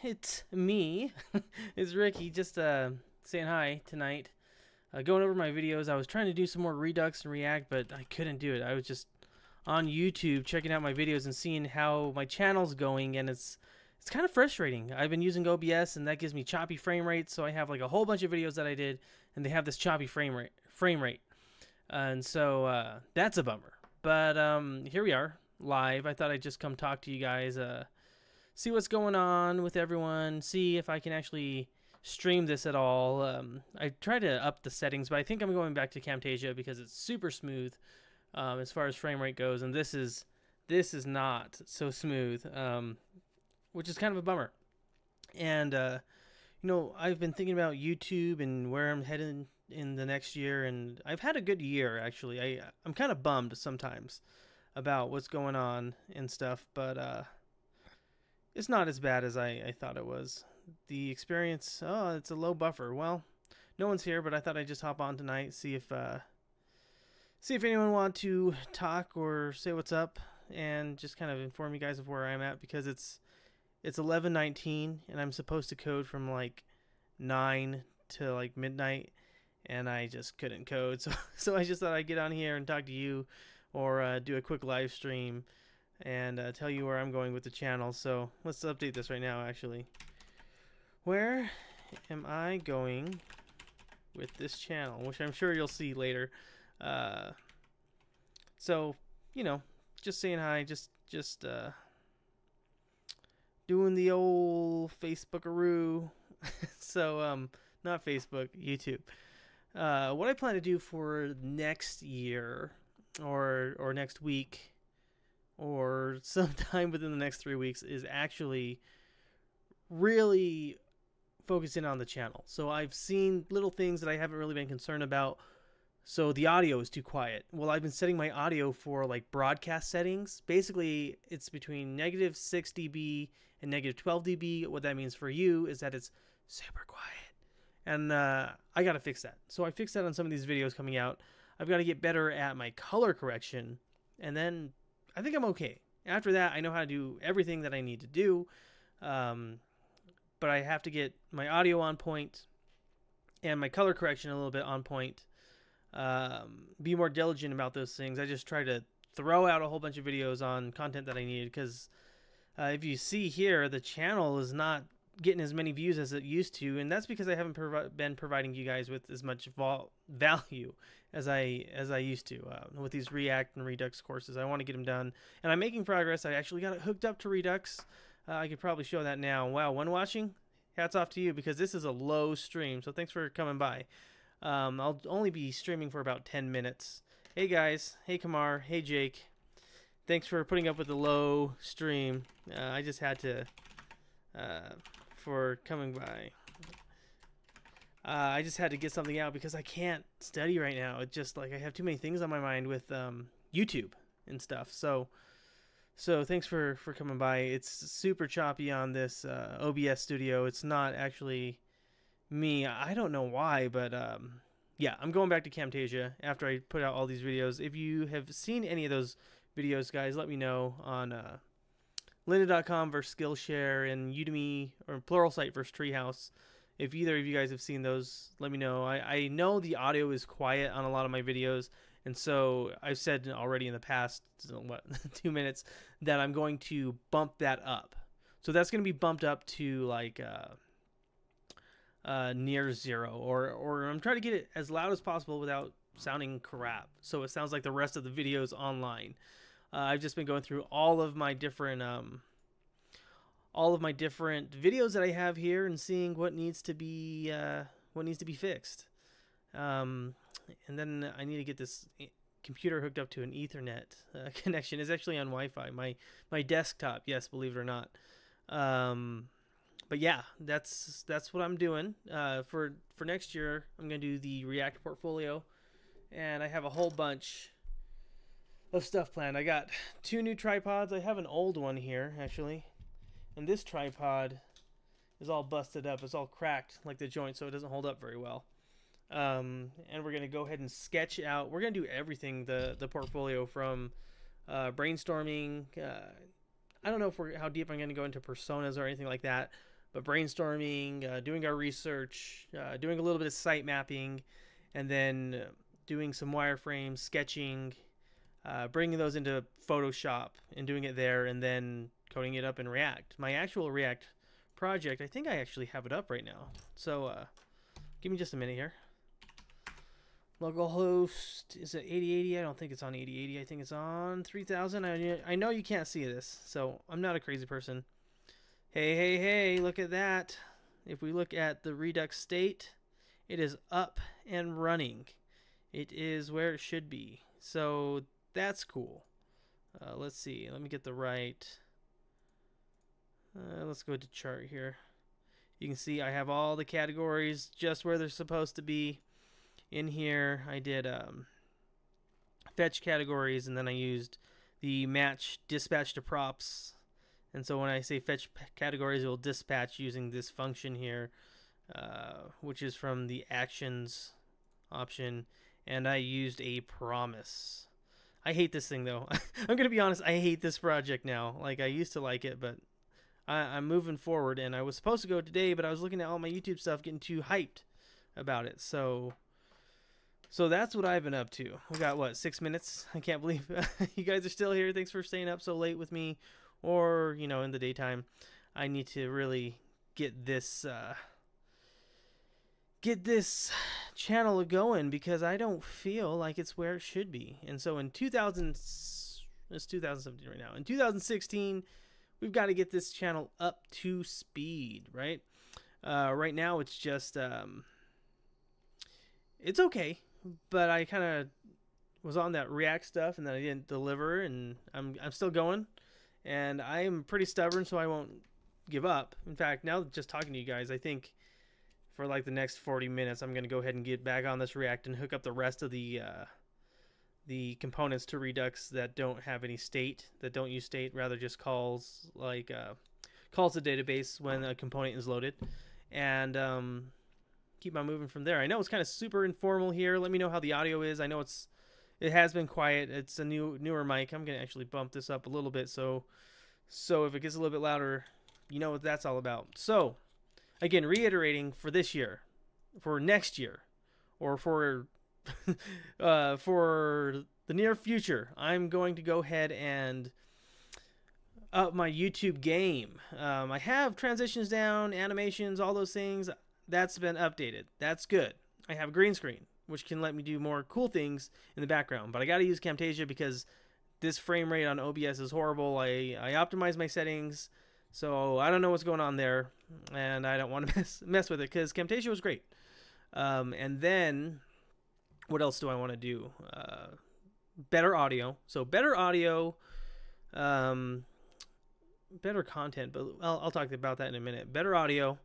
it's me. It's Ricky, just saying hi tonight. Going over my videos. I was trying to do some more Redux and React, but I couldn't do it. I was just on YouTube checking out my videos and seeing how my channel's going, and it's kind of frustrating. I've been using OBS, and that gives me choppy frame rates. So I have like a whole bunch of videos that I did, and they have this choppy frame rate, and so that's a bummer. But here we are live. I thought I'd just come talk to you guys. See what's going on with everyone, see if I can actually stream this at all. I tried to up the settings, but I think I'm going back to Camtasia because it's super smooth as far as frame rate goes, and this is not so smooth, which is kind of a bummer. And I've been thinking about YouTube and where I'm heading in the next year, and I've had a good year actually. I'm kind of bummed sometimes about what's going on and stuff, but it's not as bad as I thought it was. The experience, it's a low buffer. Well, no one's here, but I thought I'd just hop on tonight, see if anyone want to talk or say what's up, and just kind of inform you guys of where I'm at, because it's 11:19 and I'm supposed to code from like 9 to like midnight, and I just couldn't code, so I just thought I'd get on here and talk to you, or do a quick live stream and tell you where I'm going with the channel. So let's update this right now. Actually, where am I going with this channel, which I'm sure you'll see later. So just saying hi, just doing the old Facebookaroo. So not Facebook, YouTube. What I plan to do for next year, or next week, or sometime within the next 3 weeks, is actually really focusing on the channel. So I've seen little things that I haven't really been concerned about. So the audio is too quiet. Well, I've been setting my audio for like broadcast settings. Basically, it's between -6 dB and -12 dB. What that means for you is that it's super quiet. And I got to fix that. So I fixed that on some of these videos coming out. I've got to get better at my color correction, and then I think I'm okay. After that, I know how to do everything that I need to do. But I have to get my audio on point and my color correction a little bit on point. Be more diligent about those things. I just try to throw out a whole bunch of videos on content that I needed, because if you see here, the channel is not getting as many views as it used to, and that's because I haven't been providing you guys with as much value as I used to with these React and Redux courses. I want to get them done, and I'm making progress. I actually got it hooked up to Redux. I could probably show that now. Wow, one watching? Hats off to you, because this is a low stream, so thanks for coming by. I'll only be streaming for about 10 minutes. Hey guys, hey Kamar, hey Jake. Thanks for putting up with the low stream. I just had to, for coming by. I just had to get something out because I can't study right now. It's just like I have too many things on my mind with YouTube and stuff. So thanks for coming by. It's super choppy on this OBS studio. It's not actually me. I don't know why, but yeah, I'm going back to Camtasia after I put out all these videos. If you have seen any of those videos, guys, let me know on lynda.com versus Skillshare, and Udemy or Pluralsight versus Treehouse. If either of you guys have seen those, let me know. I know the audio is quiet on a lot of my videos, and so I've said already in the past 2 minutes that I'm going to bump that up. So that's going to be bumped up to like near 0, or I'm trying to get it as loud as possible without sounding crap, so it sounds like the rest of the videos online. I've just been going through all of my different videos that I have here and seeing what needs to be fixed. And then I need to get this computer hooked up to an Ethernet connection. It's actually on Wi-Fi. My desktop, yes, believe it or not. But yeah, that's what I'm doing. For next year, I'm gonna do the React portfolio, and I have a whole bunch of stuff planned. I got 2 new tripods. I have an old one here actually, and this tripod is all busted up. It's all cracked like the joint, so it doesn't hold up very well. And we're gonna go ahead and sketch out. We're gonna do everything, the portfolio, from brainstorming. I don't know how deep I'm gonna go into personas or anything like that, but brainstorming, doing our research, doing a little bit of site mapping, and then doing some wireframes, sketching, bringing those into Photoshop and doing it there, and then coding it up in React. My actual React project, I think I actually have it up right now. So give me just a minute here. Localhost is at 8080. I don't think it's on 8080. I think it's on 3000. I know you can't see this, so I'm not a crazy person. Hey, look at that. If we look at the Redux state, it is up and running. It is where it should be. So that's cool. Let's see. Let me get the right. Let's go to chart here. You can see I have all the categories just where they're supposed to be. In here, I did fetch categories, and then I used the match dispatch to props. And so when I say fetch categories, it will dispatch using this function here, which is from the actions option. And I used a promise. I hate this thing, though. I'm going to be honest, I hate this project now. Like, I used to like it, but I'm moving forward. And I was supposed to go today, but I was looking at all my YouTube stuff, getting too hyped about it. So that's what I've been up to. We got, what, 6 minutes? I can't believe you guys are still here. Thanks for staying up so late with me, or, you know, in the daytime. I need to really get this channel going, because I don't feel like it's where it should be. And so in it's 2017 right now. In 2016, we've got to get this channel up to speed, right? Right now, it's just it's okay. But I kind of was on that React stuff, and then I didn't deliver, and I'm still going, and I am pretty stubborn, so I won't give up. In fact, now just talking to you guys, I think for like the next 40 minutes, I'm going to go ahead and get back on this React and hook up the rest of the components to Redux that don't have any state, that don't use state, rather just calls, like calls the database when a component is loaded, and keep on moving from there. I know it's kind of super informal here. Let me know how the audio is. I know it has been quiet. It's a newer mic. I'm gonna actually bump this up a little bit so if it gets a little bit louder, you know what that's all about. So again, reiterating, for this year, for next year, or for for the near future, I'm going to go ahead and up my YouTube game. I have transitions down, animations, all those things. That's been updated. That's good. I have a green screen, which can let me do more cool things in the background. But I got to use Camtasia because this frame rate on OBS is horrible. I optimized my settings, so I don't know what's going on there, and I don't want to mess with it, because Camtasia was great. And then what else do I want to do? Better audio. So better audio, better content, but I'll talk about that in a minute. Better audio.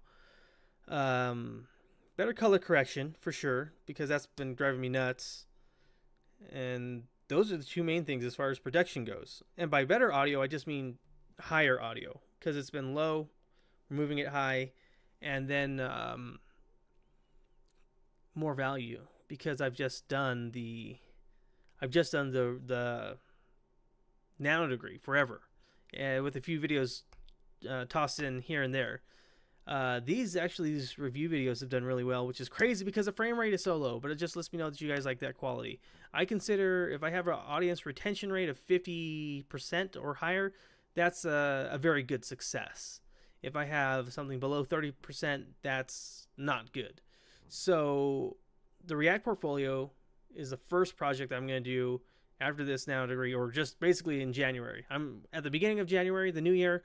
Better color correction for sure, because that's been driving me nuts, and those are the two main things as far as production goes. And by better audio, I just mean higher audio, because it's been low, we're moving it high, and then more value, because I've just done the nano degree forever, with a few videos tossed in here and there. These review videos have done really well, which is crazy because the frame rate is so low, but it just lets me know that you guys like that quality. I consider, if I have an audience retention rate of 50% or higher, that's a very good success. If I have something below 30%, that's not good. So the React portfolio is the first project I'm going to do after this nano degree, or just basically in January. I'm at the beginning of January, the new year.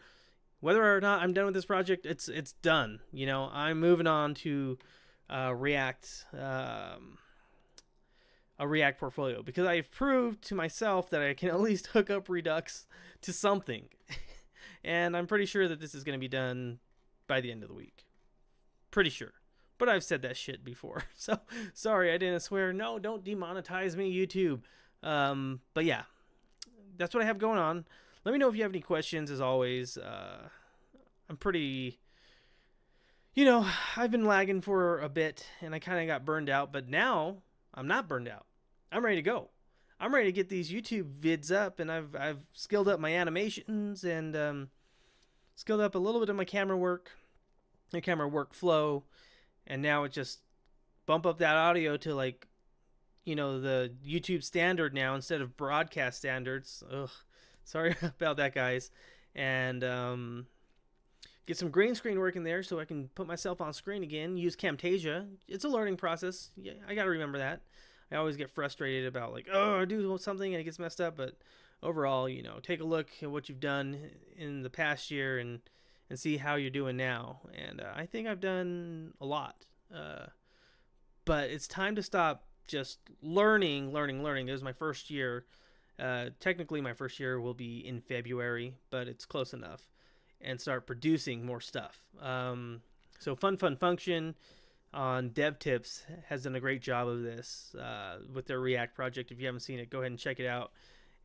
Whether or not I'm done with this project, it's done. You know, I'm moving on to React, a React portfolio, because I've proved to myself that I can at least hook up Redux to something. And I'm pretty sure that this is going to be done by the end of the week. Pretty sure. But I've said that shit before. So, sorry, I didn't swear. No, don't demonetize me, YouTube. But yeah, that's what I have going on. Let me know if you have any questions, as always. I'm pretty, I've been lagging for a bit, and I kind of got burned out, but now I'm not burned out. I'm ready to go. I'm ready to get these YouTube vids up, and I've skilled up my animations, and skilled up a little bit of my camera work. the camera workflow, and now it just bump up that audio to like, you know, the YouTube standard now instead of broadcast standards. Ugh, sorry about that, guys. And get some green screen work in there so I can put myself on screen again. Use Camtasia. It's a learning process. Yeah, I gotta remember that. I always get frustrated about like, oh, I do something and it gets messed up. But overall, you know, take a look at what you've done in the past year and see how you're doing now. And I think I've done a lot. But it's time to stop just learning. It was my first year. Technically, my first year will be in February, but it's close enough. And start producing more stuff. So Fun Function on Dev Tips has done a great job of this with their React project. If you haven't seen it, go ahead and check it out.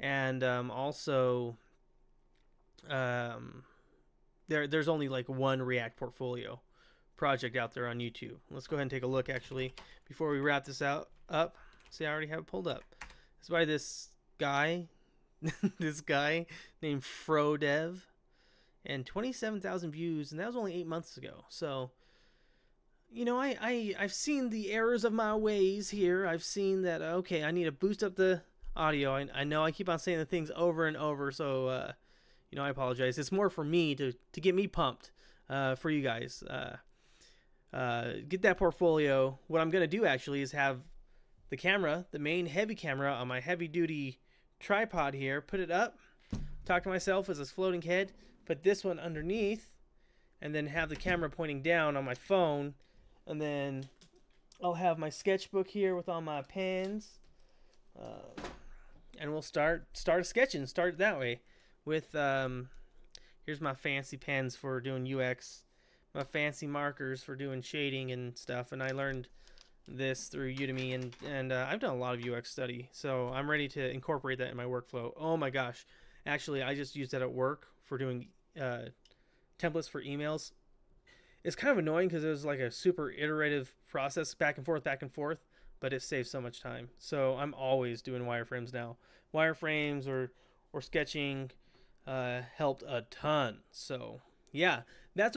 And also, there's only like one React portfolio project out there on YouTube. Let's go ahead and take a look actually before we wrap this up. See, I already have it pulled up. It's by this guy, this guy named FroDev, and 27,000 views, and that was only 8 months ago. So, you know, I've seen the errors of my ways here. I've seen that, okay, I need to boost up the audio. I know I keep on saying the things over and over, so, you know, I apologize. It's more for me to get me pumped for you guys. Get that portfolio. What I'm going to do actually is have the camera, the main heavy camera on my heavy duty tripod here, put it up, talk to myself as a floating head, put this one underneath, and then have the camera pointing down on my phone, and then I'll have my sketchbook here with all my pens, and we'll start sketching. Start that way with here's my fancy pens for doing UX, my fancy markers for doing shading and stuff, and I learned this through Udemy, and I've done a lot of UX study, so I'm ready to incorporate that in my workflow. Oh my gosh, actually I just used that at work for doing templates for emails. It's kind of annoying because it was like a super iterative process, back and forth, but it saves so much time. So I'm always doing wireframes now. Wireframes or sketching helped a ton. So yeah,